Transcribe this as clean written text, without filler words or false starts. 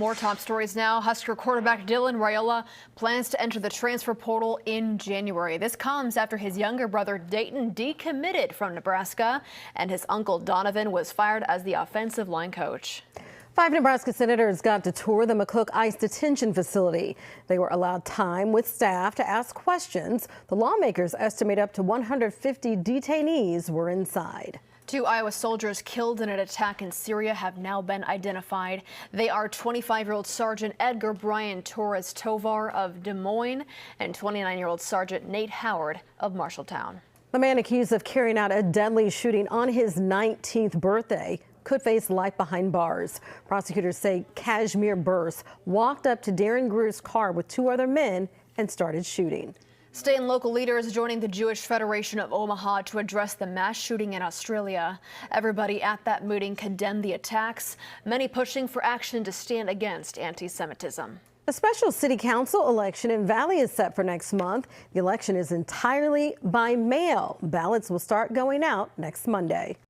More top stories now. Husker quarterback Dylan Raiola plans to enter the transfer portal in January. This comes after his younger brother Dayton decommitted from Nebraska and his uncle Donovan was fired as the offensive line coach. 5 Nebraska senators got to tour the McCook ICE detention facility. They were allowed time with staff to ask questions. The lawmakers estimate up to 150 detainees were inside. 2 Iowa soldiers killed in an attack in Syria have now been identified. They are 25-year-old Sergeant Edgar Brian Torres Tovar of Des Moines and 29-year-old Sergeant Nate Howard of Marshalltown. The man accused of carrying out a deadly shooting on his 19th birthday could face life behind bars. Prosecutors say Kashmir Burse walked up to Darren Greer's car with 2 other men and started shooting. State and local leaders joining the Jewish Federation of Omaha to address the mass shooting in Australia. Everybody at that meeting condemned the attacks, many pushing for action to stand against anti-Semitism. A special city council election in Valley is set for next month. The election is entirely by mail. Ballots will start going out next Monday.